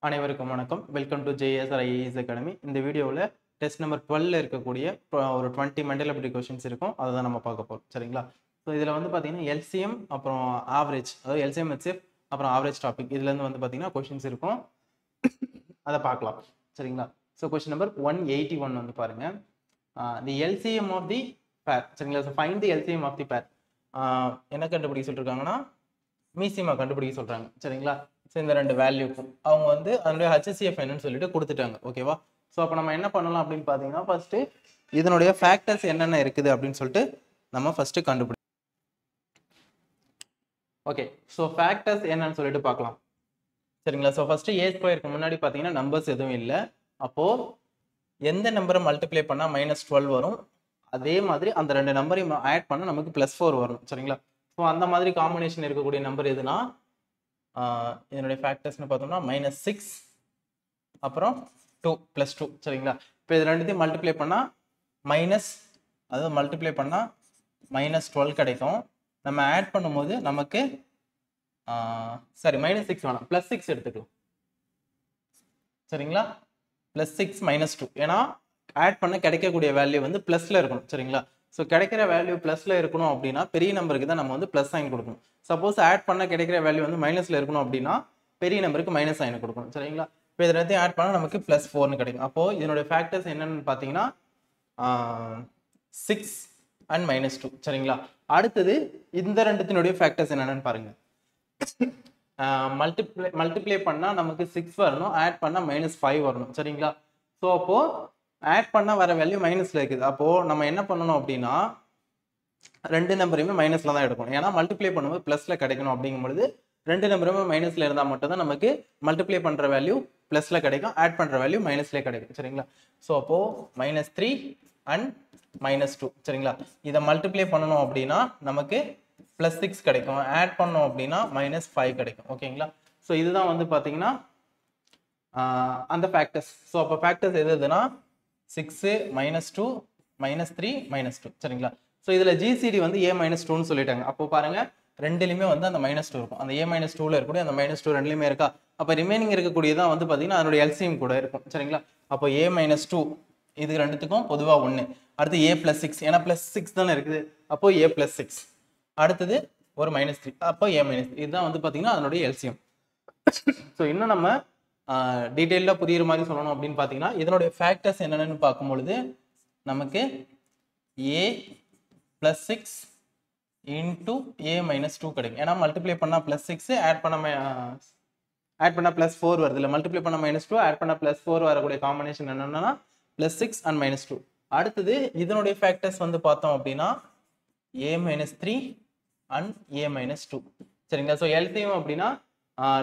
அனைவருக்கும் வணக்கம். Welcome to JSR IAS academy. இந்த வீடியோவில் டெஸ்ட் நம்பர் 12 இருக்கக்கூடிய ஒரு 20 மெண்டல் அபிலிட்டி கொஸ்டின்ஸ் இருக்கும். அதை தான் நம்ம பார்க்க போகிறோம். சரிங்களா? ஸோ இதில் வந்து பார்த்தீங்கன்னா எல்சிஎம் அப்புறம் ஆவரேஜ், அதாவது எல்சிஎம் ஹெச்எஃப் அப்புறம் ஆவரேஜ் டாபிக் இதுலேருந்து வந்து பார்த்தீங்கன்னா கொஸ்டின்ஸ் இருக்கும். அதை பார்க்கலாம். சரிங்களா? ஸோ கொஸ்டின் நம்பர் 181 வந்து பாருங்க. தி எல்சிஎம் ஆஃப் தி பேர். சரிங்களா? So find the LCM of the pair. என்ன கண்டுபிடிக்க சொல்லியிருக்காங்கன்னா மீசிமா கண்டுபிடிக்க சொல்றாங்க. சரிங்களா? ஸோ இந்த ரெண்டு வேல்யூக்கும் அவங்க வந்து அதனுடைய HCF என்னன்னு சொல்லிட்டு கொடுத்துட்டாங்க. ஓகேவா? ஸோ அப்போ நம்ம என்ன பண்ணலாம் அப்படின்னு பார்த்தீங்கன்னா ஃபர்ஸ்ட் இதனுடைய ஃபேக்டர்ஸ் என்னென்ன இருக்குது அப்படின்னு சொல்லிட்டு நம்ம ஃபர்ஸ்ட் கண்டுபிடி. ஓகே, ஸோ ஃபேக்டர்ஸ் என்னன்னு சொல்லிட்டு பார்க்கலாம். சரிங்களா? ஸோ ஃபர்ஸ்ட் ஏ ஸ்கொயருக்கு முன்னாடி பார்த்தீங்கன்னா நம்பர்ஸ் எதுவும் இல்லை. அப்போ எந்த நம்பரை மல்டிப்ளை பண்ணால் -12 வரும், அதே மாதிரி அந்த ரெண்டு நம்பரையும் ஆட் பண்ணால் நமக்கு +4 வரும். சரிங்களா? ஸோ அந்த மாதிரி காம்பினேஷன் இருக்கக்கூடிய நம்பர் எதுனா இதனுடைய ஃபேக்டர்ஸ்னு பார்த்தோம்னா -6 அப்புறம் 2 +2. சரிங்களா? இப்போ இது ரெண்டுத்தையும் மல்டிப்ளை பண்ணால் அதாவது மல்டிப்ளை பண்ணால் -12 கிடைக்கும். நம்ம ஆட் பண்ணும்போது நமக்கு -6 வேணாம், +6 எடுத்துக்கலாம். சரிங்களா? +6 -2, ஏன்னா ஆட் பண்ண கிடைக்கக்கூடிய வேல்யூ வந்து ப்ளஸ்ல இருக்கணும். சரிங்களா? ஸோ கிடைக்கிற வேல்யூ ப்ளஸ்ல இருக்கணும் அப்படின்னா பெரிய நம்பருக்கு தான் நம்ம வந்து ப்ளஸ் சைன் கொடுக்கணும். சப்போஸ் ஆட் பண்ண கிடைக்கிற வேல்யூ வந்து மைனஸ்ல இருக்கணும் அப்படின்னா பெரிய நம்பருக்கு மைனஸ் சைன் கொடுக்கணும். சரிங்களா? இப்போ இது ரெண்டையும் ஆட் பண்ணால் நமக்கு +4 கிடைக்கும். அப்போ இதனுடைய ஃபேக்டர்ஸ் என்னன்னு பார்த்தீங்கன்னா 6 and -2. சரிங்களா? அடுத்தது இந்த ரெண்டுத்தினுடைய ஃபேக்டர்ஸ் என்னன்னு பாருங்க. மல்டிப்ளை பண்ணால் நமக்கு 6 வரணும், ஆட் பண்ணால் -5 வரணும். சரிங்களா? ஸோ அப்போ ஆட் பண்ண வர வேல்யூ மைனஸ்ல இருக்குது. அப்போ நம்ம என்ன பண்ணணும் அப்படின்னா ரெண்டு நம்பரையுமே மைனஸ்ல தான் எடுக்கணும். ஏன்னா மல்டிப்ளை பண்ணும்போது ப்ளஸ்ல கிடைக்கணும். அப்படிங்கும்போது ரெண்டு நம்பருமே மைனஸ்ல இருந்தால் மட்டும் தான் நமக்கு மல்டிப்ளை பண்ற வேல்யூ ப்ளஸ்ல கிடைக்கும், ஆட் பண்ற வேல்யூ மைனஸ்ல கிடைக்கும். சரிங்களா? ஸோ அப்போ -3 and -2. சரிங்களா? இதை மல்டிப்ளை பண்ணணும் அப்படின்னா நமக்கு +6 கிடைக்கும், ஆட் பண்ணோம் அப்படின்னா -5 கிடைக்கும். ஓகேங்களா? ஸோ இதுதான் வந்து பார்த்தீங்கன்னா அந்த ஃபேக்டர்ஸ். ஸோ அப்போ ஃபேக்டர்ஸ் எதுனா 6 -2 -3 -2. சரிங்களா? ஸோ இதில் ஜிசிடி வந்து A-2ன்னு சொல்லிட்டாங்க. அப்போ பாருங்க ரெண்டுலையுமே வந்து அந்த -2 இருக்கும். அந்த A-2ல இருக்கக்கூடிய அந்த -2 ரெண்டுலையுமே இருக்கா? அப்போ ரிமைனிங் இருக்கக்கூடியதான் வந்து பார்த்தீங்கன்னா அதனுடைய எல்சிஎம் கூட இருக்கும். சரிங்களா? அப்போ A-2 இது ரெண்டுத்துக்கும் பொதுவாக 1. அடுத்து A+6, ஏன்னா +6 தானே இருக்குது. அப்போ A+6. அடுத்தது ஒரு -3, அப்போ A-3. இதுதான் வந்து பார்த்தீங்கன்னா அதனுடைய எல்சிஎம். ஸோ இன்னும் நம்ம டீட்டெயிலாக புரியுற மாதிரி சொல்லணும் அப்படின்னு பார்த்தீங்கன்னா இதனுடைய ஃபேக்டர்ஸ் என்னென்னு பார்க்கும்பொழுது நமக்கு A+6 into A-2 கிடைக்கும். ஏன்னா மல்டிப்ளை பண்ணால் +6, ஆட் பண்ண +4 வருது. இல்லை மல்டிப்ளை பண்ண -2, ஆட் பண்ண +4 வரக்கூடிய காம்பினேஷன் என்னன்னா +6 and -2. அடுத்தது இதனுடைய ஃபேக்டர்ஸ் வந்து பார்த்தோம் அப்படின்னா A-3 and A-2. சரிங்களா? ஸோ எல்சிஎம் அப்படின்னா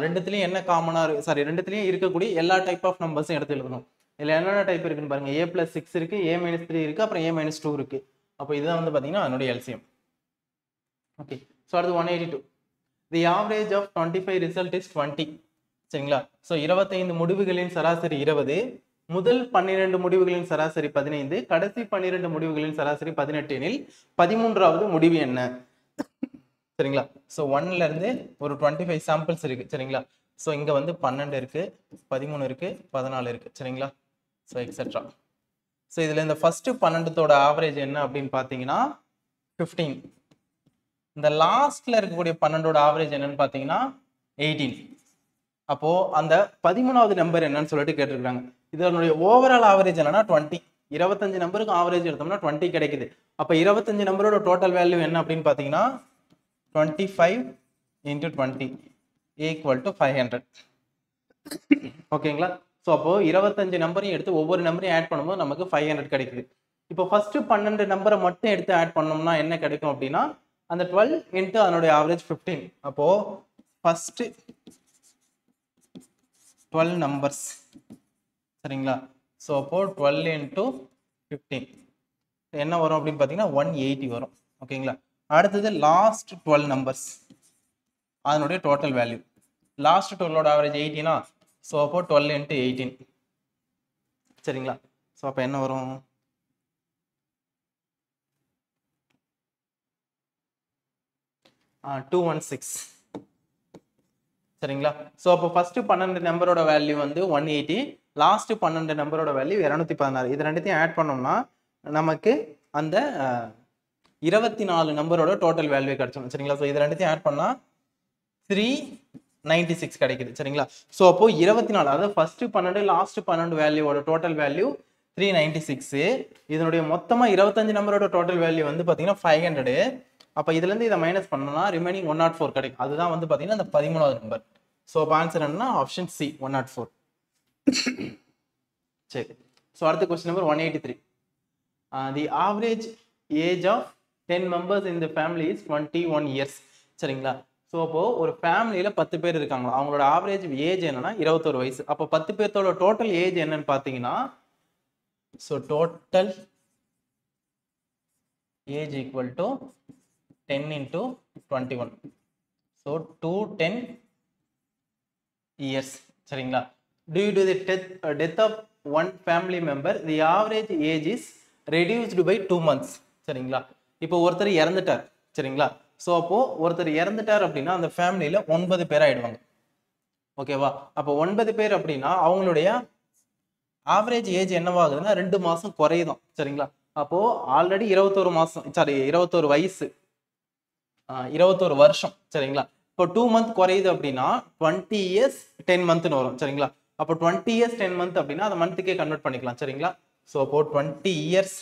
ரெண்டுத்துலையும் என்ன காமனாக ரெண்டுத்துலையும் இருக்கக்கூடிய எல்லா டைப் ஆஃப் நம்பர்ஸும் எடுத்து எழுதணும். இதில் என்னென்ன டைப் இருக்குன்னு பாருங்க. A+6 இருக்கு, A-3 இருக்கு, அப்புறம் A-2 இருக்கு. அப்போ இதுதான் வந்து பார்த்தீங்கன்னா அதனுடைய எல்சிஎம். ஓகே, ஸோ அடுத்து 182. The average of 25 result is 20. சரிங்களா? ஸோ 25 முடிவுகளின் சராசரி 20, முதல் 12 முடிவுகளின் சராசரி 15, கடைசி 12 முடிவுகளின் சராசரி 18 எனில் 13வது முடிவு என்ன? சரிங்களா? ஸோ 1ல இருந்து ஒரு 25 சாம்பிள்ஸ் இருக்கு. சரிங்களா? ஸோ இங்க வந்து 12 இருக்கு, 13 இருக்கு, 14 இருக்கு. சரிங்களா? So etcetera. ஸோ இதுல இந்த ஃபர்ஸ்ட் 12தோட ஆவரேஜ் என்ன அப்படின்னு பார்த்தீங்கன்னா 15. இந்த லாஸ்ட்ல இருக்கக்கூடிய 12ஓட ஆவரேஜ் என்னன்னு பார்த்தீங்கன்னா 18. அப்போ அந்த 13வது நம்பர் என்னன்னு சொல்லிட்டு கேட்டிருக்காங்க. இதனுடைய ஓவரால் ஆவரேஜ் என்னன்னா 20. 25 நம்பருக்கு ஆவரேஜ் எடுத்தோம்னா 20 கிடைக்குது. அப்போ 25 நம்பரோட டோட்டல் வேல்யூ என்ன அப்படின்னு பார்த்தீங்கன்னா 25 into 20 equal to 500. ஓகேங்களா? ஸோ அப்போ 25 நம்பரையும் எடுத்து ஒவ்வொரு நம்பரையும் ஆட் பண்ணும்போது நமக்கு 500 கிடைக்குது. இப்போ ஃபர்ஸ்ட் 12 நம்பரை மட்டும் எடுத்து ஆட் பண்ணோம்னா என்ன கிடைக்கும் அப்படின்னா அந்த 12 into அதனுடைய ஆவரேஜ் 15. அப்போ ஃபர்ஸ்ட் 12 நம்பர்ஸ். சரிங்களா? ஸோ அப்போ 12 into 15 என்ன வரும் அப்படின்னு பார்த்தீங்கன்னா 180 வரும். ஓகேங்களா? அடுத்தது லாஸ்ட் 12 நம்பர்ஸ், அதனுடைய டோட்டல் வேல்யூ. லாஸ்ட் 12ஓட ஆவரேஜ் 18. ஸோ அப்போ 12 into 18. சரிங்களா? ஸோ அப்போ என்ன வரும்? 216. சரிங்களா? ஸோ அப்போ ஃபர்ஸ்ட் 12 நம்பரோட வேல்யூ வந்து 180, லாஸ்ட் 12 நம்பரோட வேல்யூ 216. இது ரெண்டுத்தையும் ஆட் பண்ணோம்னா நமக்கு அந்த 24 நம்பரோட டோட்டல் வேல்யூ கிடைச்சிடும். சரிங்களா? ஸோ இது ரெண்டுத்தையும் ஆட் பண்ணா 396 கிடைக்குது. சரிங்களா? ஸோ அப்போ 24, அதாவது ஃபர்ஸ்ட் 12 லாஸ்ட் 12 வேல்யூவோட டோட்டல் வேல்யூ 396. இதனுடைய மொத்தமா 25 நம்பரோட டோட்டல் வேல்யூ வந்து பாத்தீங்கன்னா 500. அப்ப இதுல இருந்து இதை மைனஸ் பண்ணோம்னா ரிமைனிங் 104 கிடைக்கும். அதுதான் வந்து பாத்தீங்கன்னா அந்த 13வது நம்பர். ஸோ அப்போ ஆன்சர் என்னன்னா ஆப்ஷன் சி 104. சரி. ஸோ அடுத்த question number 183. The average age of 10 members in the family is 21 years. சரிங்களா? ஸோ அப்போ ஒரு ஃபேமிலியில 10 பேர் இருக்காங்களா, அவங்களோட ஆவரேஜ் ஏஜ் என்னன்னா 21 வயசு. அப்போ 10 பேர்த்தோட டோட்டல் ஏஜ் என்னன்னு பாத்தீங்கன்னா, so total age equal to 10 into 21. So 210 years. சரிங்களா? Due to the death of one family member, the average age is reduced by 2 months. சரிங்களா? இப்போ ஒருத்தர் இறந்துட்டார். சரிங்களா? ஸோ அப்போ ஒருத்தர் இறந்துட்டார் அப்படின்னா அந்த ஃபேமிலியில 9 பேர் ஆயிடுவாங்க. ஓகேவா? அப்போ 9 பேர் அப்படின்னா அவங்களுடைய ஆவரேஜ் ஏஜ் என்னவாகுதுன்னா 2 மாசம் குறையுதும். சரிங்களா? அப்போ ஆல்ரெடி 21 மாசம், சாரி 21 வயசு, 21 வருஷம். சரிங்களா? இப்போ 2 month குறையுது அப்படின்னா 20 years 10 monthன்னு வரும். சரிங்களா? அப்போ 20 years 10 month அப்படின்னா அதை மந்த்துக்கே கன்வெர்ட் பண்ணிக்கலாம். சரிங்களா? ஸோ அப்போ 20 years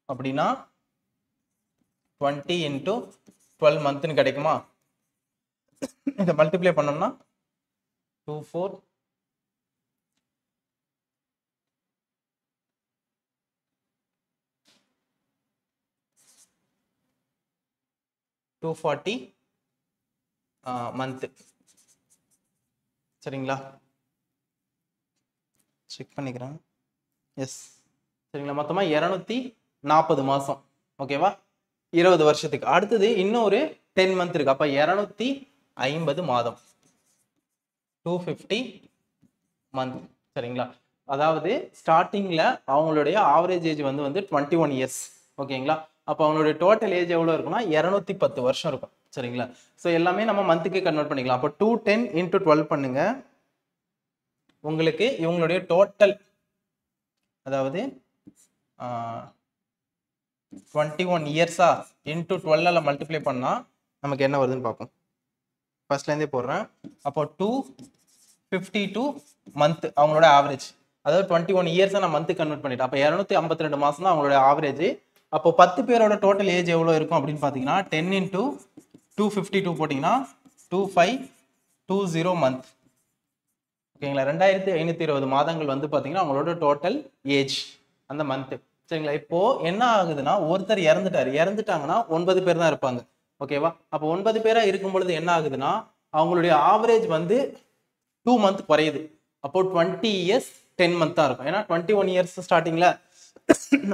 அப்படின்னா 20 into 12 monthன்னு கிடைக்குமா? இதை மல்டிப்ளை பண்ணோம்னா 24 240 மந்த். சரிங்களா? செக் பண்ணிக்கிறேன். எஸ். சரிங்களா? மொத்தமா 240 மாசம். ஓகேவா? 20 வருஷத்துக்கு. அடுத்தது இன்னொரு 10 month இருக்கு. அப்ப 250 மாதம், 250 மந்த். சரிங்களா? அதாவது ஸ்டார்டிங்ல அவங்களுடைய ஆவரேஜ் ஏஜ் வந்து 21 இயர்ஸ். ஓகேங்களா? அப்போ அவங்களுடைய டோட்டல் ஏஜ் எவ்வளவு இருக்குன்னா 210 வருஷம் இருக்கும். சரிங்களா? ஸோ எல்லாமே நம்ம மந்த்துக்கு கன்வெர்ட் பண்ணிக்கலாம். அப்போ 210 into 12 பண்ணுங்க. உங்களுக்கு இவங்களுடைய டோட்டல், அதாவது 21 இயர்ஸா இன்டூ 12 மல்டிப்ளை பண்ணா நமக்கு என்ன வருதுன்னு பார்ப்போம். ஃபர்ஸ்ட்ல இருந்தே போடுறேன். அப்போ 252 மந்த் அவங்களோட ஆவரேஜ், அதாவது 21 இயர்ஸா நான் மந்த் கன்வெர்ட் பண்ணிட்டேன். அப்போ 252 மாசம் தான் அவங்களோட ஆவரேஜ். அப்போ 10 பேரோட டோட்டல் ஏஜ் எவ்வளவு இருக்கும் அப்படின்னு பாத்தீங்கன்னா 10 into 252 போட்டீங்கன்னா 2520 மந்த். ஓகேங்களா? 2520 மாதங்கள் வந்து பாத்தீங்கன்னா அவங்களோட டோட்டல் ஏஜ் அந்த மந்த். சரிங்களா? இப்போ என்ன ஆகுதுன்னா ஒருத்தர் இறந்துட்டாங்கன்னா 9 பேர் தான் இருப்பாங்க. ஓகேவா? அப்போ 9 பேரா இருக்கும் பொழுது என்ன ஆகுதுன்னா அவங்களுடைய ஆவரேஜ் வந்து 2 month குறையுது. அப்போ 20 years 10 month தான் இருக்கும். ஏன்னா 21 years ஸ்டார்டிங்ல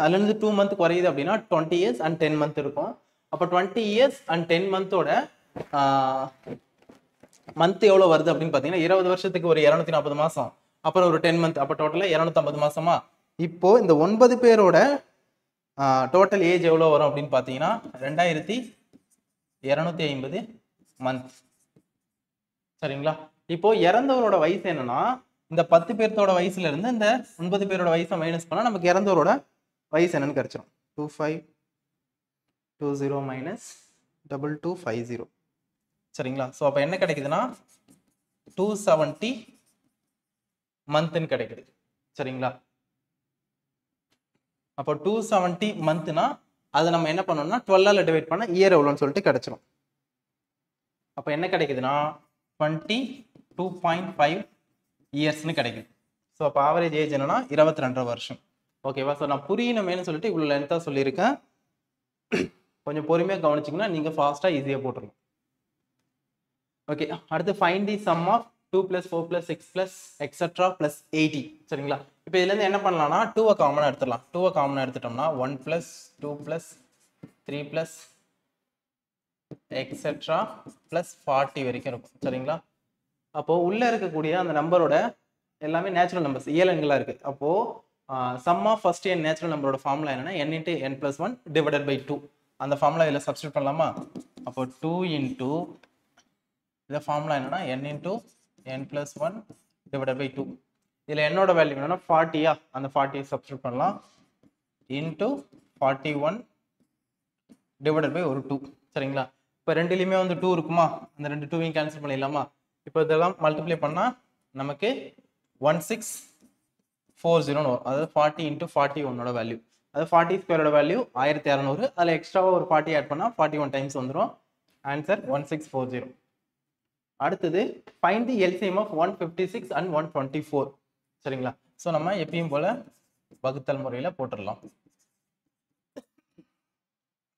அதுல இருந்து 2 month குறையுது அப்படின்னா 20 years and 10 month இருக்கும். அப்போ 20 years and 10 monthோட மந்த் எவ்வளவு வருது அப்படின்னு பாத்தீங்கன்னா 20 வருஷத்துக்கு ஒரு 240 மாசம், அப்புறம் ஒரு 10 month, அப்போ டோட்டலா 250 மாசமா. இப்போ இந்த 9 பேரோட டோட்டல் ஏஜ் எவ்வளவு வரும் அப்படின்னு பாத்தீங்கன்னா 2250 மந்த். சரிங்களா? இப்போ இறந்தவரோட வயசு என்னன்னா இந்த 10 பேர்த்தோட வயசுல இருந்து இந்த 9 பேரோட வயசை மைனஸ் பண்ணா நமக்கு இறந்தவரோட வயசு என்னன்னு கிடைச்சிடும். 2520 மைனஸ் 2250. சரிங்களா? ஸோ அப்போ என்ன கிடைக்குதுன்னா 270 மந்த்னு கிடைக்குது. சரிங்களா? அப்போ 270 மந்த்னா அதை நம்ம என்ன பண்ணோம்னா 12 டிவைட் பண்ண இயர் எவ்வளோன்னு சொல்லிட்டு கிடைச்சிடும். அப்போ என்ன கிடைக்குதுன்னா 22.5 இயர்ஸ்னு கிடைக்குது. ஸோ அப்போ ஆவரேஜ் ஏஜ் என்னன்னா 22 வருஷம். ஓகேவா? ஸோ நான் புரியணுமேனு சொல்லிட்டு இவ்வளோ லென்த்தாக சொல்லியிருக்கேன். கொஞ்சம் பொறுமையாக கவனிச்சிங்கன்னா நீங்கள் ஃபாஸ்ட்டாக ஈஸியாக போட்டுருங்க. ஓகே. அடுத்து find the sum of 2 + 4 + 6 + etc. + 80. சரிங்களா? இப்போ இதுலேருந்து என்ன பண்ணலாம்னா 2 காமனாக எடுத்துடலாம். 2 காமனாக எடுத்துட்டோம்னா 1 + 2 + 3 + etc. + 40 வரைக்கும் இருக்கும். சரிங்களா? அப்போ உள்ள இருக்கக்கூடிய அந்த நம்பரோட எல்லாமே நேச்சுரல் நம்பர்ஸ், இயலெண்களா இருக்கு. அப்போ sum of first n natural நம்பரோட ஃபார்முலா என்னன்னா n × n + 1 / 2. அந்த ஃபார்முலா இதில் சப்ஸ்டியூட் பண்ணலாமா? அப்போ 2 × இத ஃபார்முலா என்னன்னா n into n plus 1 divided by 2. இதுல என்னோட வேல்யூ என்னன்னா 40 அந்த 40 சப்ஸ்டிட்யூட் பண்ணலாம் into 41 divided by ஒரு 2. சரிங்களா? இப்போ ரெண்டுலயுமே வந்து 2 இருக்குமா? அந்த ரெண்டு 2வையும் கேன்சல் பண்ணிடலாமா? இப்போ இதெல்லாம் மல்டிப்ளை பண்ணா நமக்கு 1640 வரும். அதாவது 40 into 41 ஓட வேல்யூ. அது 40 ஸ்கொயரோட வேல்யூ 1600. அதுல எக்ஸ்ட்ராவா ஒரு 40 ஆட் பண்ணா 41 டைம்ஸ் வந்துரும். ஆன்சர் 1640. அடுத்தது find the LCM of 156 and 124. சரிங்களா? சோ நம்ம எப்பவும் போல வகுத்தல் முறையில போட்டுறலாம்.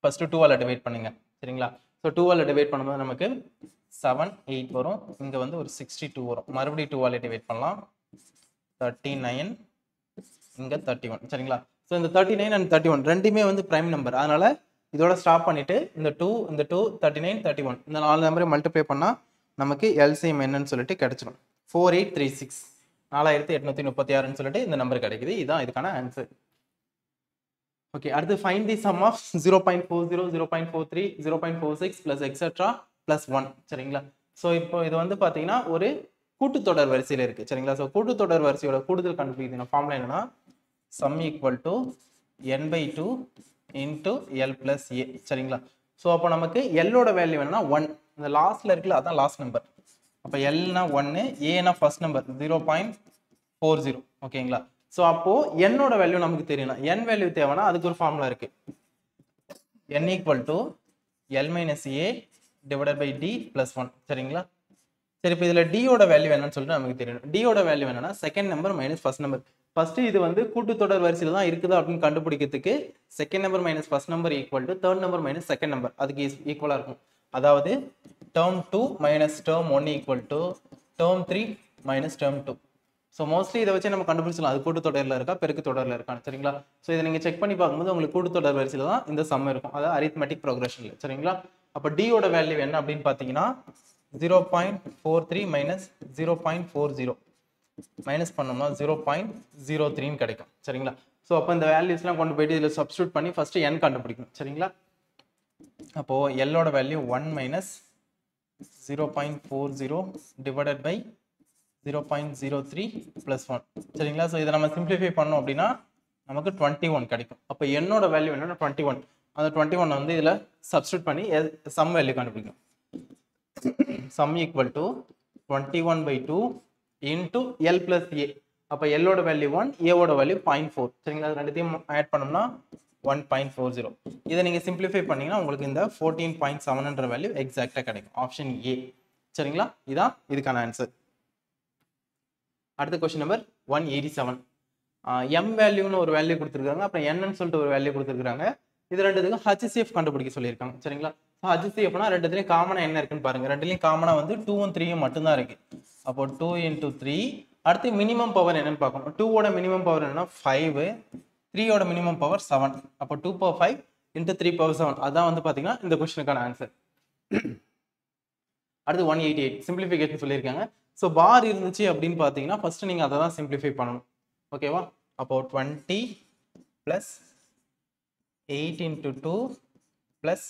ஃபர்ஸ்ட் 2 ஆல டிவைட் பண்ணுங்க. சரிங்களா? சோ 2 ஆல டிவைட் பண்ணும்போது நமக்கு 7 8 வரும். இங்க வந்து ஒரு 62 வரும். மறுபடியும் 2 ஆல டிவைட் பண்ணலாம். 39 இங்க 31. சரிங்களா? சோ இந்த 39 and 31 ரெண்டுமே வந்து பிரைம் நம்பர். அதனால இதோட ஸ்டாப் பண்ணிட்டு இந்த 2 39 31 இந்த நாலு நம்பரை மல்டிப்ளை பண்ணா நமக்கு LCM என்னன்னு சொல்லிட்டு கிடைச்சிடும். 4836 4836 ன்னு சொல்லிட்டு இந்த நம்பர் கிடைக்குது. இதுதான் இதுக்கான ஆன்சர். ஓகே, அடுத்து find the sum of 0.40 0.43 0.46 plus etc plus 1. சரிங்களா? சோ இப்போ இது வந்து பாத்தீங்கன்னா ஒரு கூட்டுத்தொடர் வரிசையில இருக்கு. சரிங்களா? சோ கூட்டுத்தொடர் வரிசையோட கூடுதல் கண்டுபிடிக்கணும் ஃபார்முலா என்னன்னா sum equal to n/2 into l plus a. சரிங்களா? சோ அப்போ நமக்கு l ஓட வேல்யூ என்னன்னா 1. இந்த லாஸ்ட்ல இருக்குல அதான் லாஸ்ட் நம்பர். அப்ப l னா 1, a னா ஃபர்ஸ்ட் நம்பர் 0.40. ஓகேங்களா? சோ அப்போ n ஓட வேல்யூ நமக்கு தெரியணும். n வேல்யூ தேவைனா அதுக்கு ஒரு ஃபார்முலா இருக்கு. n equal to l minus a divided by d plus 1. சரிங்களா? சரி, இப்போ இதுல d ஓட வேல்யூ என்னன்னு சொல்லிட்டு நமக்கு தெரியணும். d ஓட வேல்யூ என்னன்னா second number minus first number. First இது வந்து கூட்டுத்தொடர் வரிசையில தான் இருக்குதா அப்படின்னு கண்டுபிடிக்கிறதுக்கு second number minus first number equal to third number minus second number அதுக்கு ஈக்குவலா இருக்கும். அதாவது term 2 minus term 1 equal to term 3 minus term 2. So mostly இதை வச்சு நம்ம கண்டுபிடிச்சலாம் அது கூட்டுத்தொடரில் இருக்கா பெருக்கு தொடரில் இருக்கான்னு. சரிங்களா? ஸோ இதை நீங்கள் செக் பண்ணி பார்க்கும்போது உங்களுக்கு கூட்டுத்தொடர் வரிசையில் தான் இந்த சம் இருக்கும், அதாவது அரித்மெட்டிக் ப்ரோக்ரஷனில். சரிங்களா? அப்போ டியோட வேல்யூ என்ன அப்படின்னு பார்த்தீங்கன்னா 0.43 மைனஸ் 0.40 மைனஸ் பண்ணோம்னா 0.03 கிடைக்கும். சரிங்களா? ஸோ அப்போ இந்த வேல்யூஸ்லாம் கொண்டு போயிட்டு இதில் சப்ஸ்டியூட் பண்ணி ஃபர்ஸ்ட் n கண்டுபிடிக்கணும். சரிங்களா? அப்போ l ஓட value 1 minus 0.40 divided by 0.03 plus 1. சரிங்களா? ஸோ இதை நம்ம சிம்பிளிஃபை பண்ணோம் அப்படின்னா நமக்கு 21 கிடைக்கும். அப்போ என்னோட வேல்யூ என்னன்னா 21. அந்த 21 வந்து இதில் சப்ஸ்டியூட் பண்ணி சம் வேல்யூ கண்டுபிடிக்கும். Some equal to 21/2 into l plus a. அப்போ l ஓட வேல்யூ 1, a ஓட வேல்யூ 0.4. சரிங்களா? அது ரெண்டுத்தையும் ஆட் பண்ணோம்னா 1.40. இதை நீங்க சிம்பிளிஃபை பண்ணீங்கன்னா உங்களுக்கு இந்த 14.7 வேல்யூ எக்ஸாக்டா கிடைக்கும். Option A. சரிங்களா? இதான் இதுக்கான ஆன்சர். அடுத்த கொஸ்டின் நம்பர் 187. m வேல்யூன்னு ஒரு வேல்யூ கொடுத்துருக்காங்க, அப்புறம் n சொல்லிட்டு ஒரு வேல்யூ கொடுத்துருக்காங்க. இது ரெண்டுத்துக்கும் HCF கண்டுபிடிக்க சொல்லியிருக்காங்க. சரிங்களா? HCFனா ரெண்டுத்துலயும் காமனா என்ன இருக்குன்னு பாருங்க. ரெண்டுலயும் காமனா வந்து 2 3 மட்டும் தான் இருக்கு. அப்போ 2 into 3. அடுத்து மினிமம் பவர் என்னன்னு பார்க்கணும். 2 ஓட மினிமம் பவர் என்னன்னா 5, 3 ஓட மினிமம் பவர் 7. அப்போ 2 power 5 into 3 power 7. அதான் வந்து பாத்தீங்கன்னா இந்த கொஸ்டினுக்கான ஆன்சர். அடுத்து 188 சிம்பிளிஃபிகேஷன் சொல்லியிருக்காங்க. ஸோ பார் இருந்துச்சு அப்படின்னு பார்த்தீங்கன்னா ஃபர்ஸ்ட் நீங்க அதை தான் சிம்பிளிஃபை பண்ணணும். ஓகேவா? அப்போ 20 plus 8 into 2 plus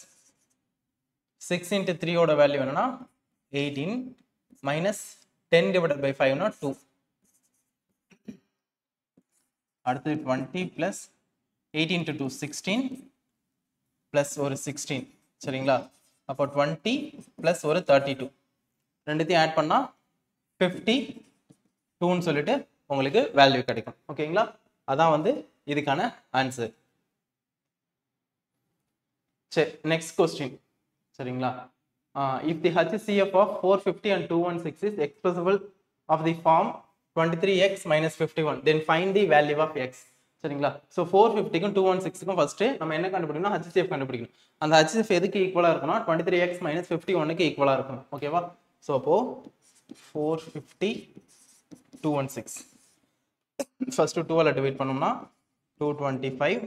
6 into 3 ஓட வேல்யூ என்னன்னா 18 minus 10 divided by 5 னா 2. அடுத்து 20 plus 8 into 2 16 plus ஒரு 16. சரிங்களா? அப்போ 20 plus ஒரு 32. ரெண்டுத்தையும் ஆட் பண்ணா 52ன்னு சொல்லிட்டு உங்களுக்கு வேல்யூ கிடைக்கும். ஓகேங்களா? அதான் வந்து இதுக்கான ஆன்சர். சரி, நெக்ஸ்ட் கொஸ்டின். சரிங்களா? if the HCF of 450 and 216 is expressible of the form 23x minus 51, then find the value of x. சரிங்களா? ஸோ 450க்கும் 216க்கும் ஃபர்ஸ்ட் நம்ம என்ன கண்டுபிடிக்கணும்? HCF கண்டுபிடிக்கணும். அந்த HCF எதுக்கு ஈக்குவலா இருக்குன்னா 23x minus 51க்கு ஈக்குவலா இருக்கும். ஓகேவா? ஸோ அப்போ 450 216 ஃபர்ஸ்ட் 2 ஆல டிவைட் பண்ணோம்னா 225,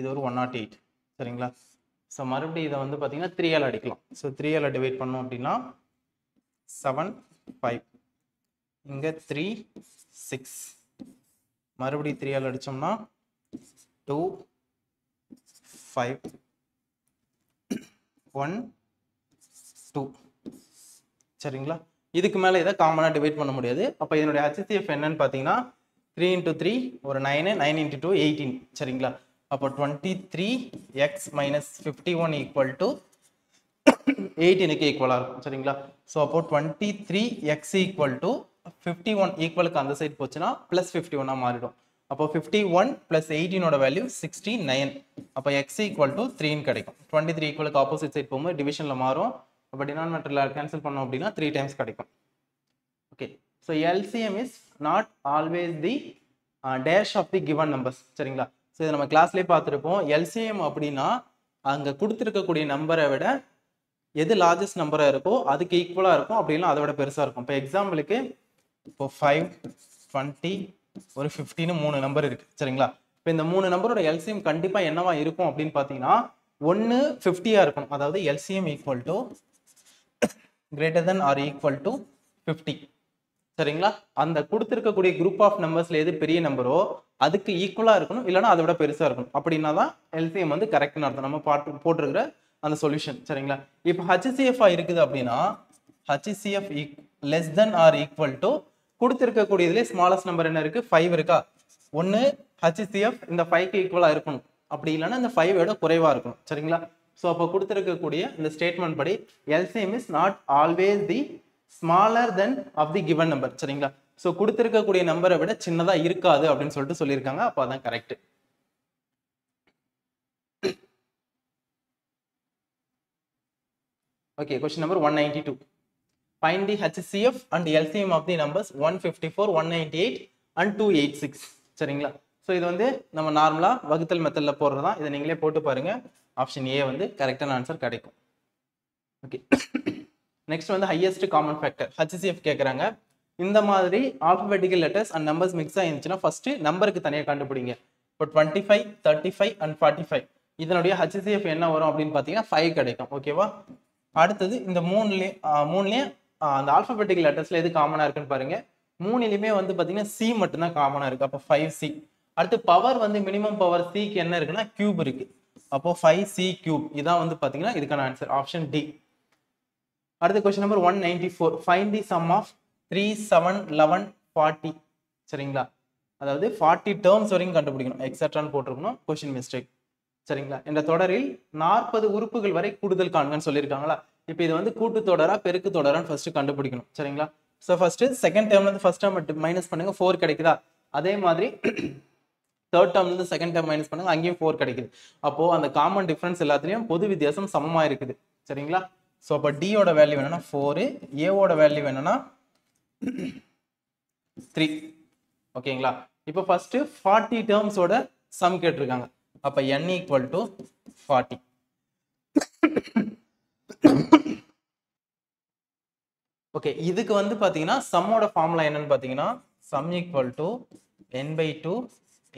இது ஒரு 108. சரிங்களா? ஸோ மறுபடியும் இதை வந்து பார்த்தீங்கன்னா 3 ஆல் அடிக்கலாம். ஸோ 3 ஆல் டிவைட் பண்ணோம் அப்படின்னா 7 5, இங்கே 3 6, மறுபடியும் 3 ஆல் அடிச்சோம்னா 2 5 1 2. சரிங்களா. இதுக்கு மேலே இதை காமனாக டிவைட் பண்ண முடியாது. அப்போ இதனுடைய HCF என்னன்னு பார்த்தீங்கன்னா 3 into 3 ஒரு 9, 9 into 2 18 சரிங்களா. அப்போ 23x minus 51 equal to 18க்கு ஈக்குவலாக இருக்கும் சரிங்களா. ஸோ அப்போ 23x equal to 51 ஈக்குவலுக்கு அந்த சைட் போச்சுன்னா ப்ளஸ் 51 மாறிடும். அப்போ 51 + 18ஓட வேல்யூ 69. அப்போ x equal to 3ன்னு கிடைக்கும். 23 ஈக்குவலுக்கு ஆப்போசிட் சைட் போகும்போது டிவிஷனில் மாறும். அப்போ டினாமினேட்டரில் கேன்சல் பண்ணோம் அப்படின்னா 3 டைம்ஸ் கிடைக்கும். Okay, so LCM is not always the dash of the given numbers சரிங்களா. ஸோ இதை நம்ம கிளாஸ்லேயே பார்த்துருப்போம். LCM அப்படின்னா அங்கே கொடுத்துருக்கக்கூடிய நம்பரை விட எது லார்ஜஸ்ட் நம்பராக இருக்கோ அதுக்கு ஈக்குவலாக இருக்கும், அப்படின்னா அதை விட பெருசாக இருக்கும். இப்போ எக்ஸாம்பிளுக்கு இப்போ 5, 20 ஒரு 15 3 நம்பர் இருக்குது சரிங்களா. இப்போ இந்த 3 நம்பரோட LCM கண்டிப்பாக என்னவா இருக்கும் அப்படின்னு பார்த்தீங்கன்னா 1 50 இருக்கணும். அதாவது LCM equal to greater than or equal to 50 சரிங்களா. அந்த கொடுத்துருக்கக்கூடிய குரூப் ஆஃப் நம்பர்ஸ்ல எது பெரிய நம்பரோ அதுக்கு ஈக்குவலாக இருக்கணும், இல்லைன்னா அதை விட பெருசாக இருக்கணும். அப்படின்னா தான் LCM வந்து கரெக்ட்னு அர்த்தம். நம்ம போட்டிருக்கிற அந்த சொல்யூஷன் சரிங்களா. இப்போ HCF இருக்குது அப்படின்னா HCF less than or equal to கொடுத்துருக்கக்கூடியதுல ஸ்மாலஸ்ட் நம்பர் என்ன இருக்கு 5 இருக்கா. ஒன்று HCF இந்த 5க்கு ஈக்குவலாக இருக்கணும், அப்படி இல்லைன்னா இந்த 5 குறைவாக இருக்கணும் சரிங்களா. ஸோ அப்போ கொடுத்துருக்கக்கூடிய இந்த ஸ்டேட்மெண்ட் படி LCM is not always the smaller than of the given number சரிங்களா. ஸோ கொடுத்துருக்கக்கூடிய நம்பரை விட சின்னதாக இருக்காது அப்படின்னு சொல்லிட்டு சொல்லியிருக்காங்க. அப்போ அதான் correct. Okay, question number 192. Find the HCF and LCM of the numbers 154, 198 and 286 சரிங்களா. ஸோ இது வந்து நம்ம நார்மலாக வகுத்தல் மெத்தடில் போடுறதா. இதை நீங்களே போட்டு பாருங்க. ஆப்ஷன் ஏ வந்து கரெக்டான ஆன்சர் கிடைக்கும். ஓகே, நெக்ஸ்ட் வந்து ஹையஸ்ட் காமன் ஃபேக்டர் HCF கேட்குறாங்க. இந்த மாதிரி alphabetical letters and numbers mix ஆயிருந்துச்சுன்னா ஃபர்ஸ்ட் நம்பருக்கு தனியாக கண்டுபிடிங்க. இப்போ 25, 35 and 45 இதனுடைய HCF என்ன வரும் அப்படின்னு பார்த்தீங்கன்னா 5 கிடைக்கும். ஓகேவா. அடுத்தது இந்த மூணுலேயே அந்த ஆல்பபெட்டிக்கல் லெட்டர்ஸ்ல எது காமனாக இருக்குன்னு பாருங்க. மூணுலையுமே வந்து பார்த்தீங்கன்னா C மட்டும்தான் காமனாக இருக்கு. அப்போ 5C. அடுத்து பவர் வந்து மினிமம் பவர் சிக்கு என்ன இருக்குன்னா கியூப் இருக்கு. அப்போ 5C கியூப் இதான் வந்து பார்த்தீங்கன்னா இதுக்கான ஆன்சர் ஆப்ஷன் டி. அடுத்த question number 194. Find the sum of 3, 7, 11, 40 சரிங்களா. அதாவது 40 டேர்ம்ஸ் வரைக்கும் கண்டுபிடிக்கணும். எக்ஸெட்ரான்னு போட்டிருக்கணும், கொஸ்டின் மிஸ்டேக் சரிங்களா. இந்த தொடரில் 40 உறுப்புகள் வரை கூடுதல் காண்கன்னு சொல்லியிருக்காங்களா. இப்போ இது வந்து கூட்டு தொடரா பெருக்கு தொடரான்னு ஃபர்ஸ்ட் கண்டுபிடிக்கணும் சரிங்களா. ஸோ ஃபர்ஸ்ட் செகண்ட் டேர்ம்ல இருந்து ஃபர்ஸ்ட் டேர்ம் மைனஸ் பண்ணுங்க 4 கிடைக்குதா. அதே மாதிரி தேர்ட் டேர்ம்ல இருந்து செகண்ட் டேர்ம் மைனஸ் பண்ணுங்க, அங்கேயும் 4 கிடைக்குது. அப்போ அந்த காமன் டிஃபரன்ஸ் எல்லாத்துலயும் பொது வித்தியாசம் சமமா இருக்குது சரிங்களா. ஸோ அப்போ டியோட வேல்யூ என்னன்னா 4, ஏவோட வேல்யூ என்னன்னா 3 ஓகேங்களா. இப்போ ஃபர்ஸ்ட் 40 டேர்ம்ஸோட சம் கேட்டிருக்காங்க. அப்ப n equal to 40. ஓகே, இதுக்கு வந்து பாத்தீங்கன்னா சம்மோட ஃபார்முலா என்னன்னு பாத்தீங்கன்னா sum equal to n/2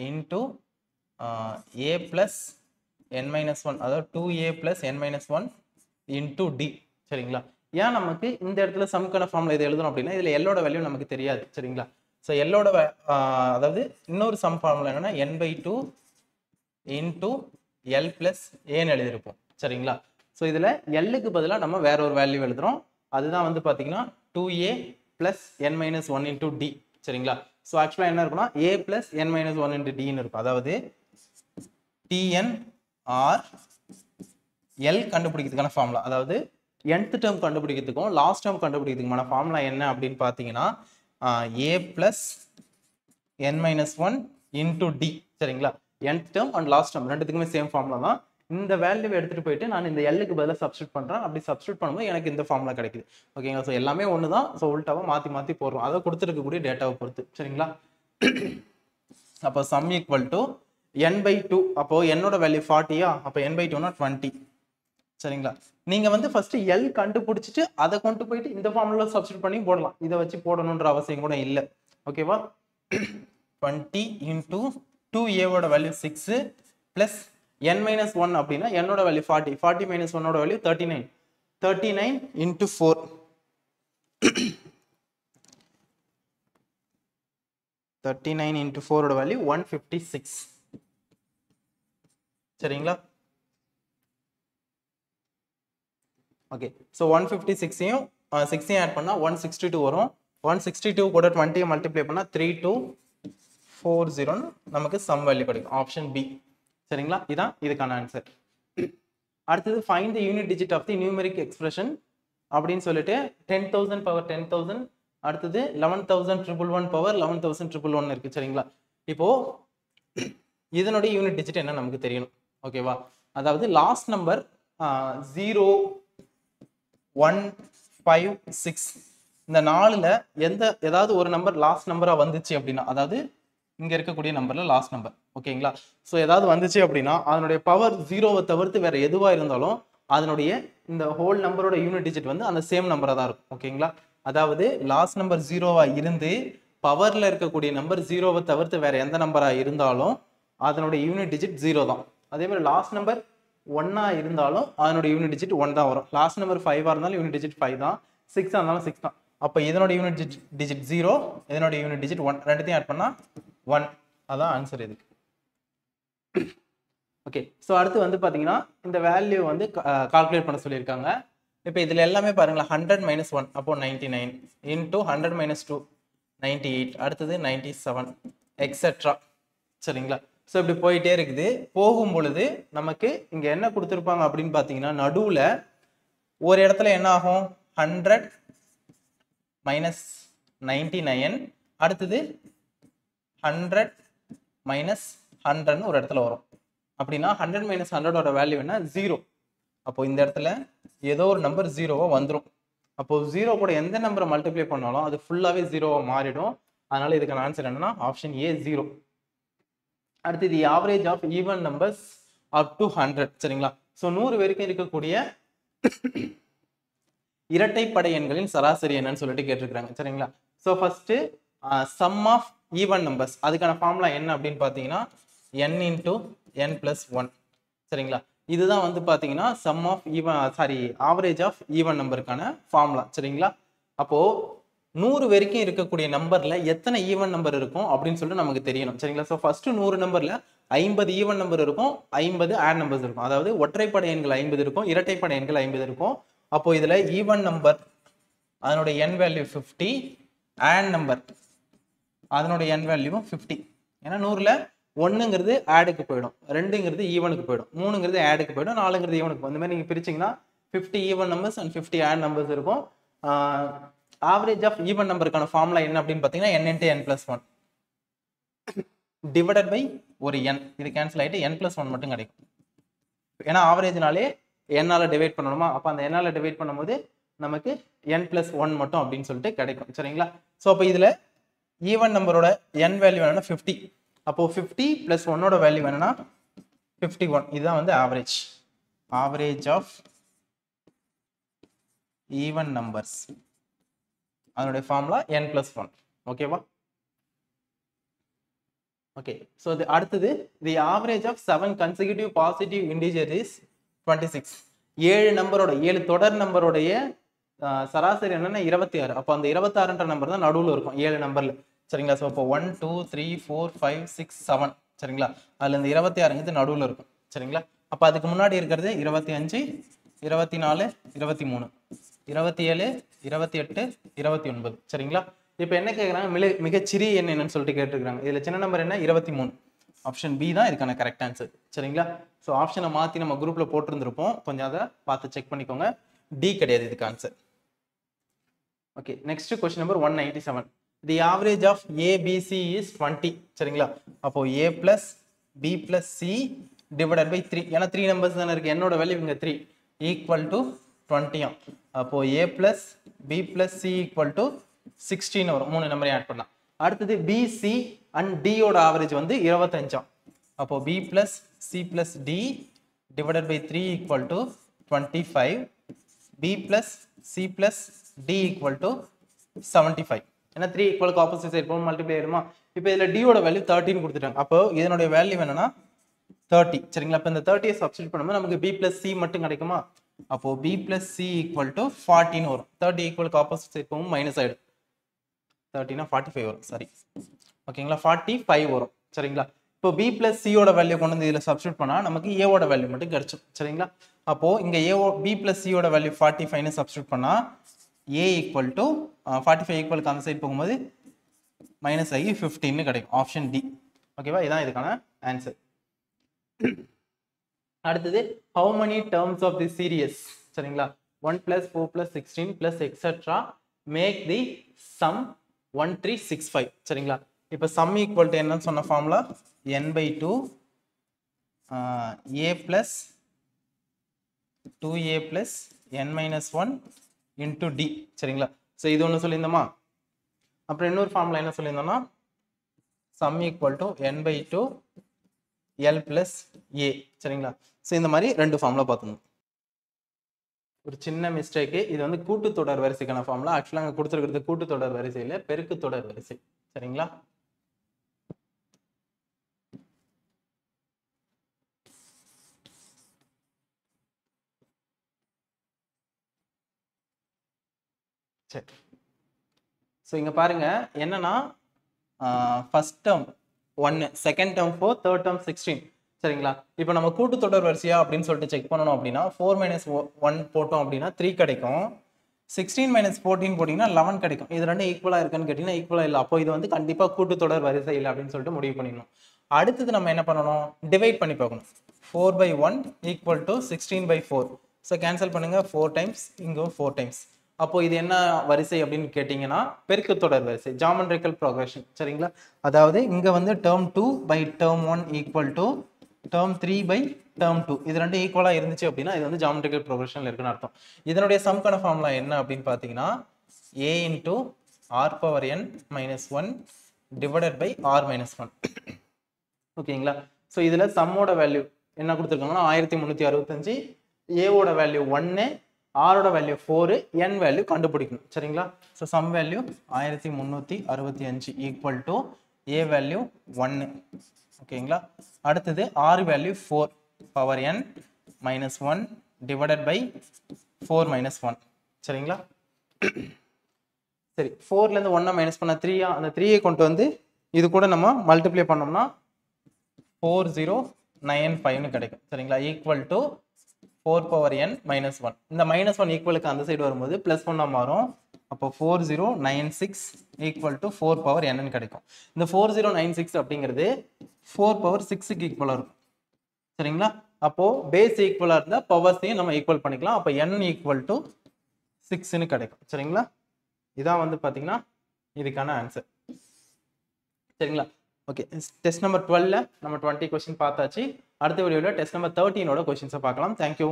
into a plus n minus 1, அதாவது 2a plus n minus 1 into d சரிங்களா. ஏன் நமக்கு இந்த இடத்துல சம்க்கான ஃபார்முலா இதை எழுதணும் அப்படின்னா இதுல எல்லோட வேல்யூ நமக்கு தெரியாது சரிங்களா. ஸோ எல்லோட அதாவது இன்னொரு சம் ஃபார்முலா என்னன்னா n/2 into L plus ஏன்னு எழுதியிருப்போம் சரிங்களா. ஸோ இதில் எல்லுக்கு பதிலாக நம்ம வேற ஒரு வேல்யூ எழுதுறோம். அதுதான் வந்து பார்த்தீங்கன்னா 2a plus n minus 1 into d சரிங்களா. ஸோ ஆக்சுவலாக என்ன இருக்குன்னா a plus n minus 1 into dன்னு இருக்கும். அதாவது tn or L கண்டுபிடிக்கிறதுக்கான ஃபார்முலா, அதாவது nth டேர்ம் கண்டுபிடிக்கிறதுக்கும் லாஸ்ட் டேர்ம் கண்டுபிடிக்கிறதுக்குமான ஃபார்முலா என்ன அப்படின்னு பார்த்தீங்கன்னா a plus n minus 1 into d சரிங்களா. nth term and last term ரெண்டுத்துக்குமே சேம் ஃபார்முலா தான். இந்த வேல்யூவை எடுத்துட்டு போயிட்டு நான் இந்த எல்லுக்கு பதிலாக சப்ஸ்டியூட் பண்றேன். அப்படி சப்ஸ்டியூட் பண்ணும்போது எனக்கு இந்த ஃபார்முலா கிடைக்குது. ஓகேங்களா. ஸோ எல்லாமே ஒன்று தான். ஸோ உல்டாவை மாற்றி மாற்றி போடுறோம், அதை கொடுத்துருக்கக்கூடிய டேட்டாவை பொறுத்து சரிங்களா. அப்போ சம் ஈக்குவல் டு n/2. அப்போ என்னோட வேல்யூ 40யா, அப்போ n/2னா 20 சரிங்களா. நீங்க வந்து ஃபர்ஸ்ட் எல் கண்டுபிடிச்சிட்டு அதை கொண்டு போயிட்டு இந்த ஃபார்முலா சப்ஸ்டியூட் பண்ணி போடலாம். இதை வச்சு போடணுன்ற அவசியம் கூட இல்லை. ஓகேவா. 20 into 2a value 6 plus n minus 1 அப்படின்னா என்னோட value 40, 40 minus 1 value 39, 39 into 4 39 into 4 value 156 சரிங்களா. ஓகே, ஸோ 156ஐயும் 6 ஆட் பண்ணா 162 வரும். 162 கூட 20 மல்டிப்ளை பண்ணா 3240 நமக்கு சம் வேல்யூ கிடைக்கும். Option B. சரிங்களா? இதான் இதுக்கான ஆன்சர். அடுத்தது find the unit digit of the numeric expression அப்படின்னு சொல்லிட்டு 10,000 பவர் 10,000, அடுத்தது 11,111 பவர் 11,111 இருக்கு. சரிங்களா? இப்போ இதனுடைய யூனிட் டிஜிட் என்ன நமக்கு தெரியணும். ஓகேவா? அதாவது லாஸ்ட் நம்பர் 0 1 5 6 இந்த 4ல ஏதாவது ஒரு நம்பர் லாஸ்ட் நம்பரா வந்துச்சு அப்படின்னா, அதாவது இங்க இருக்கக்கூடிய நம்பர்ல லாஸ்ட் நம்பர். ஓகேங்களா? ஸோ ஏதாவது வந்துச்சு அப்படின்னா அதனுடைய பவர் 0வை தவிர்த்து வேற எதுவா இருந்தாலும் அதனுடைய இந்த ஹோல் நம்பரோட யூனிட் டிஜிட் வந்து அந்த சேம் நம்பரா தான் இருக்கும். ஓகேங்களா? அதாவது லாஸ்ட் நம்பர் 0வா இருந்து பவர்ல இருக்கக்கூடிய நம்பர் 0வை தவிர்த்து வேற எந்த நம்பரா இருந்தாலும் அதனுடைய யூனிட் டிஜிட் 0 தான். அதே மாதிரி லாஸ்ட் நம்பர் 1ஆ இருந்தாலும் அதனுடைய யூனிட் டிஜிட் 1 தான் வரும். லாஸ்ட் நம்பர் 5ஆ இருந்தாலும் யூனிட் டிஜிட் 5 தான். 6ஆ இருந்தாலும் 6 தான். அப்போ இதனோட யூனிட் டிஜிட் 0, இதனோட யூனிட் டிஜிட் 1, ரெண்டுத்தையும் ஆட் பண்ணா 1. அதான் ஆன்சர் இதுக்கு. ஓகே. ஸோ அடுத்து வந்து பார்த்தீங்கன்னா இந்த வேல்யூ வந்து கால்குலேட் பண்ண சொல்லியிருக்காங்க. இப்போ இதில் எல்லாமே பாருங்களேன், 100 - 1 அப்போ 99 இன்டூ 100 - 2 98, அடுத்தது 97 எக்ஸெட்ரா. சரிங்களா? ஸோ இப்படி போயிட்டே இருக்குது. போகும் பொழுது நமக்கு இங்க என்ன கொடுத்துருப்பாங்க அப்படின்னு பார்த்தீங்கன்னா, நடுவில் ஒரு இடத்துல என்ன ஆகும், 100 - 99, அடுத்தது 100 - 100 ஒரு இடத்துல வரும். அப்படின்னா 100 - 100ஓட வேல்யூ என்ன, 0. அப்போ இந்த இடத்துல ஏதோ ஒரு நம்பர் 0வா வந்துடும். அப்போ 0 கூட எந்த நம்பரை மல்டிப்ளை பண்ணாலும் அது ஃபுல்லாவே 0வா மாறிடும். அதனால இதுக்கான ஆன்சர் என்னன்னா ஆப்ஷன் ஏ 0. அடுத்து the average of even numbers up to 100. சரிங்களா? ஸோ 100 வரைக்கும் இருக்கக்கூடிய இரட்டைப்படை எண்களின் சராசரி என்னன்னு சொல்லிட்டு கேட்டிருக்காங்க. சரிங்களா? So first sum of even numbers, அதுக்கான ஃபார்முலா என்ன அப்படின்னு பார்த்தீங்கன்னா n இன்டூ n பிளஸ் 1. சரிங்களா? இதுதான் வந்து பார்த்தீங்கன்னா sum of average of even நம்பருக்கான ஃபார்முலா. சரிங்களா? அப்போ 100 வரைக்கும் இருக்கக்கூடிய நம்பர்ல எத்தனை ஈவன் நம்பர் இருக்கும் அப்படின்னு சொல்லிட்டு நமக்கு தெரியணும். சரிங்களா? ஸோ ஃபர்ஸ்ட் 100 நம்பர்ல 50 ஈவன் நம்பர் இருக்கும், 50 ஆட் நம்பர்ஸ் இருக்கும். அதாவது ஒற்றைப்படை எண்கள் 50 இருக்கும், இரட்டைப்படை எண்கள் 50 இருக்கும். அப்போ இதுல ஈவன் நம்பர் அதனுடைய n வேல்யூ 50, ஆட் நம்பர் அதனுடைய n வேல்யூ 50. ஏன்னா 100ல 1ங்கிறது ஆடுக்கு போயிடும், 2ங்கிறது ஈவனுக்கு போயிடும், 3ங்கிறது ஆடுக்கு போயிடும், 4ங்கிறது ஈவனுக்கு போயிடும். இந்த மாதிரி நீங்க பிரிச்சீங்கன்னா 50 even numbers and 50 odd numbers இருக்கும். ஆவரேஜ் ஆஃப் ஈவன் நம்பருக்கான ஃபார்முலா என்ன அப்படின்னு பார்த்தீங்கன்னா n into n plus 1 divided by ஒரு n. இது கேன்சல் ஆகிட்டு n பிளஸ் 1 மட்டும் கிடைக்கும். ஏன்னா ஆவரேஜ்னாலே n-ஆல டிவைட் பண்ணணுமா, அப்போ அந்த n-ஆல டிவைட் பண்ணும்போது நமக்கு n பிளஸ் 1 மட்டும் அப்படின்னு சொல்லிட்டு கிடைக்கும். சரிங்களா? ஸோ அப்போ இதில் ஈவன் நம்பரோட n வேல்யூ என்னன்னா 50. அப்போ 50 பிளஸ் 1ஓட வேல்யூ என்னன்னா 51. இதுதான் வந்து ஆவரேஜ் ஆஃப் ஈவன் நம்பர்ஸ். அதனுடைய ஃபார்முலா n பிளஸ் 1. ஓகேவா? ஓகே. ஸோ அடுத்தது the average of 7 consecutive positive integer is 26. 7 தொடர் நம்பருடைய சராசரி என்னன்னா 26. அப்போ அந்த 26ன்ற நம்பர் தான் நடுவில் இருக்கும் 7 நம்பர்ல. சரிங்களா? ஸோ இப்போ 1 2 3 4 5 6 7. சரிங்களா? அதுல இந்த 26ங்கிறது நடுவில் இருக்கும். சரிங்களா? அப்போ அதுக்கு முன்னாடி இருக்கிறது 25 24 23 27 28 29. சரிங்களா? இப்போ என்ன கேட்குறாங்க, மிகச்சிறிய எண் என்னன்னு சொல்லிட்டு கேட்டுருக்காங்க. இதுல சின்ன நம்பர் என்ன, 23. ஆப்ஷன் பி தான் இதுக்கான கரெக்ட் ஆன்சர். சரிங்களா? ஸோ ஆப்ஷனை மாற்றி நம்ம குரூப்ல போட்டிருந்திருப்போம், கொஞ்சம் அதை பார்த்து செக் பண்ணிக்கோங்க. டி கிடையாது இதுக்கு answer. Okay. Next question number 197. The average of ABC is 20. சரிங்களா? அப்போ a plus B plus C divided by 3. ஏன்னா 3 நம்பர்ஸ் தானே இருக்கு, என்னோட வேல்யூ இங்க 3 ஈக்குவல் டு 20. அப்போ a plus B plus C equal to 16 வரும். 3 நம்பரையும் ஆட் பண்ணலாம். அடுத்தது பிசி அண்ட் டியோட ஆவரேஜ் வந்து 25. அப்போ b plus C plus D divided by 3 equal to 25. b plus C plus D equal to 75. ஏன்னா 3 ஈக்குவலுக்கு ஆப்போசிட் சைடு போகும், மல்டிப்ளை ஆயிடுமா. இப்போ இதில் டியோட வேல்யூ 13 கொடுத்துட்டாங்க. அப்போ இதனுடைய வேல்யூ என்னன்னா 30. சரிங்களா? இப்போ இந்த 30 சப்ஸ்டிட் பண்ணும்போது நமக்கு b பிளஸ் சி மட்டும் கிடைக்குமா. அப்போ b plus C equal to 14 வரும். 30 ஈக்குவலுக்கு ஆப்போசிட் சைடு போகும், மைனஸ் ஆயிடும். 30 45 வரும். சரி, ஓகேங்களா? 45 வரும். சரிங்களா? இப்போ b பிளஸ் சியோட வேல்யூ கொண்டு வந்து இதில் சப்ஸ்டிட் பண்ணா நமக்கு ஏவோட வேல்யூ மட்டும் கிடைச்சிடும். சரிங்களா? அப்போ இங்க b பிளஸ் சியோட வேல்யூ 45ன்னு சப்ஸ்டிட் பண்ணா a ஈக்குவல் டு 45 ஈக்குவலுக்கு அந்த சைடு போகும்போது மைனஸ் ஆகி 15 கிடைக்கும். Option D. ஓகேவா? இதான் இதுக்கான ஆன்சர். அடுத்தது how many terms of the series சரிங்களா 1 plus 4 plus 16 plus etc make the sum 1365 சரிங்களா. இப்போ sum equal to என்னன்னு சொன்ன formula n by 2 a plus 2a plus n minus 1 into d சரிங்களா. ஸோ இது ஒன்று சொல்லியிருந்தோமா. அப்புறம் இன்னொரு ஃபார்முலா என்ன சொல்லியிருந்தோம்னா sum equal to n by 2 l plus a சரிங்களா. ஸோ இந்த மாதிரி ரெண்டு ஃபார்முலா பார்த்துக்கணும். ஒரு சின்ன மிஸ்டேக்கு, இது வந்து கூட்டுத்தொடர் வரிசைக்கான ஃபார்முலா. ஆக்சுவலாக அங்கே கொடுத்துருக்கிறது கூட்டுத்தொடர் வரிசையில் பெருக்கு தொடர் வரிசை சரிங்களா. சரி, ஸோ இங்கே பாருங்க என்னன்னா first term 1, second term 4, third term 16 சரிங்களா. இப்போ நம்ம கூட்டுத்தொடர் வரிசையா அப்படின்னு சொல்லிட்டு செக் பண்ணணும் அப்படின்னா 4 minus 1 போட்டோம் அப்படின்னா 3 கிடைக்கும். 16 minus 14 போட்டிங்கன்னா 11 கிடைக்கும். இது ரெண்டும் ஈக்குவலாக இருக்குன்னு கேட்டிங்கன்னா ஈக்குவலாக இல்லை. அப்போ இது வந்து கண்டிப்பாக கூட்டுத்தொடர் வரிசை இல்லை அப்படின்னு சொல்லிட்டு முடிவு பண்ணிடணும். அடுத்தது நம்ம என்ன பண்ணணும், டிவைட் பண்ணி பார்க்கணும். 4 by 1 equal to 16 by 4. So cancel பண்ணுங்க, 4 times இங்கே 4 times. அப்போ இது என்ன வரிசை அப்படின்னு கேட்டிங்கன்னா பெருக்குத்தொடர் வரிசை, ஜாமெட்ரிக்கல் ப்ரோக்ரஷன் சரிங்களா. அதாவது இங்கே வந்து term 2 by term 1 equal to term 3 by term 2. இது ரெண்டும் ஈக்குவலாக இருந்துச்சு அப்படின்னா இது வந்து ஜாமெட்ரிக்கல் ப்ரோக்ரஷனில் இருக்குன்னு அர்த்தம். இதனுடைய சம்கான ஃபார்முலா என்ன அப்படின்னு பார்த்தீங்கன்னா a into r power n minus 1 divided by r minus 1. ஓகேங்களா. ஸோ இதில் சம்மோட வேல்யூ என்ன கொடுத்துருக்காங்கன்னா 1365, ஏவோட வேல்யூ 1, ஆரோட வேல்யூ 4, n வேல்யூ கண்டுபிடிக்கணும் சரிங்களா. So sum value 1365 equal to a value 1 ஓகேங்களா. அடுத்தது r value 4 power n minus 1 divided by 4 minus 1 சரிங்களா. சரி, 4லேருந்து 1 மைனஸ் பண்ண 3, அந்த 3ஐ கொண்டு வந்து இது கூட நம்ம மல்டிப்ளை பண்ணோம்னா 4095 கிடைக்கும் சரிங்களா. Equal to 4 power n minus 1. இந்த மைனஸ் 1 ஈக்குவலுக்கு அந்த சைடு வரும்போது பிளஸ் 1 மாறும். அப்போ 4096 ஈக்குவல் டு 4 பவர் n கிடைக்கும். இந்த 4096 அப்படிங்கிறது 4 பவர் 6க்கு ஈக்குவலாக இருக்கும் சரிங்களா. அப்போ பேஸ் ஈக்குவலாக இருந்தால் பவர்ஸையும் நம்ம ஈக்குவல் பண்ணிக்கலாம். அப்போ n ஈக்குவல் டு 6ன்னு கிடைக்கும் சரிங்களா. இதான் வந்து பார்த்தீங்கன்னா இதுக்கான ஆன்சர் சரிங்களா. ஓகே, டெஸ்ட் நம்பர் 12ல நம்ம 20 கொஸ்டின் பார்த்தாச்சு. அடுத்த வீடியோவில் டெஸ்ட் நம்பர் 13ஓட கொஸ்டின்ஸை பார்க்கலாம். தேங்க்யூ.